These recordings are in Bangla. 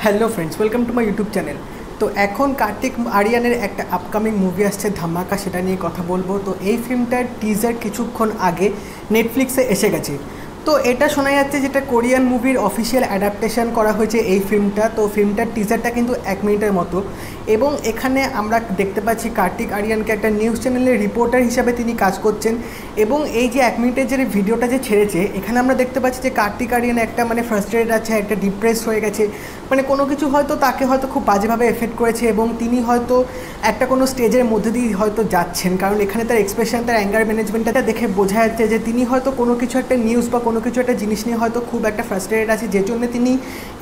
Hello friends, welcome to my YouTube channel. তো এখন কার্তিক আরিয়ানের একটা আপকামিং মুভি আসছে ধামাকা, সেটা নিয়ে কথা বলবো। তো এই ফিল্মটার টিজার কিছুক্ষণ আগে নেটফ্লিক্সে এসে গেছে। তো এটা শোনা যাচ্ছে যেটা কোরিয়ান মুভির অফিসিয়াল অ্যাডাপ্টেশন করা হয়েছে এই ফিল্মটা। তো ফিল্মটার টিজারটা কিন্তু 1 মিনিটের মতো, এবং এখানে আমরা দেখতে পাচ্ছি কার্তিক আরিয়ানকে একটা নিউজ চ্যানেলের রিপোর্টার হিসাবে তিনি কাজ করছেন। এবং এই যে 1 মিনিটের যে ভিডিওটা যে ছেড়েছে, এখানে আমরা দেখতে পাচ্ছি যে কার্তিক আরিয়ান একটা ফ্রাস্ট্রেটেড আছে, একটা ডিপ্রেস হয়ে গেছে। কোনো কিছু হয়তো তাকে হয়তো খুব বাজেভাবে এফেক্ট করেছে, এবং তিনি হয়তো একটা কোনো স্টেজের মধ্যে দিয়ে হয়তো যাচ্ছেন, কারণ এখানে তার এক্সপ্রেশন, তার অ্যাঙ্গার ম্যানেজমেন্টটা দেখে বোঝা যাচ্ছে যে তিনি হয়তো কোনো কিছু একটা নিউজ বা কোনো কিছু একটা জিনিস নিয়ে হয়তো খুব একটা ফ্রাস্ট্রেটেড আছে, যে জন্য তিনি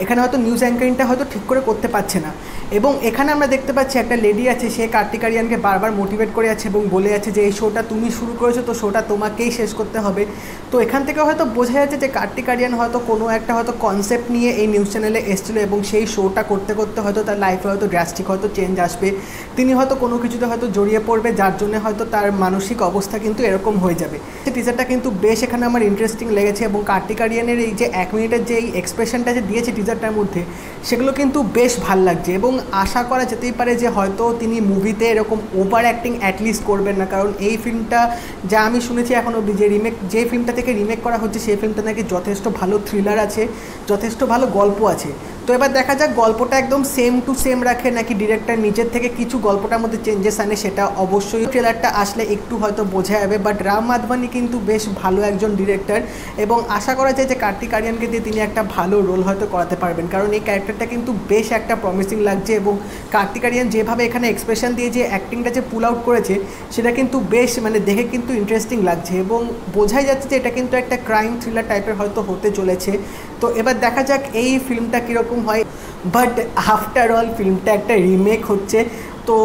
এখানে হয়তো নিউজ অ্যাঙ্কারিংটা হয়তো ঠিক করে করতে পারছে না। এবং এখানে আমরা দেখতে পাচ্ছি একটা লেডি আছে, সে কার্তিক আরিয়ানকে বারবার মোটিভেট করে আছে এবং বলে আছে যে এই শোটা তুমি শুরু করেছো, তো শোটা তোমাকেই শেষ করতে হবে। তো এখান থেকে হয়তো বোঝা যাচ্ছে যে কার্তিক আরিয়ান হয়তো কোনো একটা হয়তো কনসেপ্ট নিয়ে এই নিউজ চ্যানেলে এসেছিলো, এবং সেই শোটা করতে করতে হয়তো তার লাইফে হয়তো ড্রাস্টিক হয়তো চেঞ্জ আসবে। তিনি হয়তো কোনো কিছুতে হয়তো জড়িয়ে পড়বে, যার জন্য হয়তো তার মানসিক অবস্থা কিন্তু এরকম হয়ে যাবে। টিজারটা কিন্তু বেশ এখানে আমার ইন্টারেস্টিং লেগেছে, এবং কার্তিক আরিয়ানের এই যে 1 মিনিটের যে এই এক্সপ্রেশনটা যে দিয়েছে টিজারটার মধ্যে, সেগুলো কিন্তু বেশ ভাল লাগছে। এবং আশা করা যেতেই পারে যে হয়তো তিনি মুভিতে এরকম ওভার অ্যাক্টিং অ্যাটলিস্ট করবেন না, কারণ এই ফিল্মটা যা আমি শুনেছি এখন অবধি, যে ফিল্মটা থেকে রিমেক করা হচ্ছে সেই ফিল্মটা নাকি যথেষ্ট ভালো থ্রিলার আছে, যথেষ্ট ভালো গল্প আছে। তো এবার দেখা যাক গল্পটা একদম সেম টু সেম রাখে নাকি ডিরেক্টর নিজের থেকে কিছু গল্পটার মধ্যে চেঞ্জেস আনে, সেটা অবশ্যই ট্রেলারটা আসলে একটু হয়তো বোঝা যাবে। বাট রাম মাধবানি কিন্তু বেশ ভালো একজন ডিরেক্টর, এবং আশা করা যায় যে কার্তিক আরিয়ানকে দিয়ে তিনি একটা ভালো রোল হয়তো করাতে পারবেন, কারণ এই ক্যারেক্টারটা কিন্তু বেশ একটা প্রমিসিং লাগছে। এবং কার্তিক আরিয়ান যেভাবে এখানে এক্সপ্রেশন দিয়ে যে অ্যাক্টিংটা যে পুল আউট করেছে, সেটা কিন্তু বেশ দেখে কিন্তু ইন্টারেস্টিং লাগছে, এবং বোঝাই যাচ্ছে যে এটা কিন্তু একটা ক্রাইম থ্রিলার টাইপের হয়তো হতে চলেছে। তো এবার দেখা যাক এই ফিল্মটা কীরকম হয়। বাট আফটার অল ফিল্মটা একটা রিমেক হচ্ছে, তো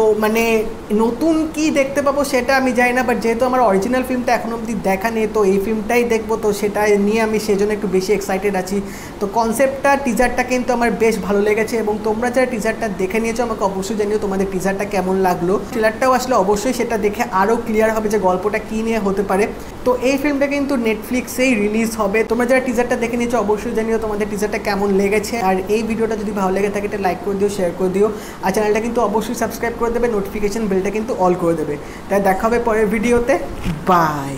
নতুন কি দেখতে পাবো সেটা আমি জানি না। বাট যেহেতু আমার অরিজিনাল ফিল্মটা এখনো অবধি দেখা নেই, তো এই ফিল্মটাই দেখবো, তো সেটা নিয়ে আমি সেজন্য একটু বেশি এক্সাইটেড আছি। তো কনসেপ্টটা, টিজারটা কিন্তু আমার বেশ ভালো লেগেছে, এবং তোমরা যারা টিজারটা দেখে নিয়েছো আমাকে অবশ্যই জানিও তোমাদের টিজারটা কেমন লাগলো। ট্রেলারটাও আসলে অবশ্যই সেটা দেখে আরও ক্লিয়ার হবে যে গল্পটা কী নিয়ে হতে পারে। তো এই ফিল্মটা কিন্তু নেটফ্লিক্সেই রিলিজ হবে। তোমরা যারা টিজারটা দেখে নিয়েছো অবশ্যই জানিও তোমাদের টিজারটা কেমন লেগেছে। আর এই ভিডিওটা যদি ভালো লেগে থাকে এটা লাইক করে দিও, শেয়ার করে দিও, আর চ্যানেলটা কিন্তু অবশ্যই সাবস্ক্রাইব করে দেবে, নোটিফিকেশন বেলটা কিন্তু অল করে দেবে। তাই দেখা হবে পরের ভিডিওতে। বাই।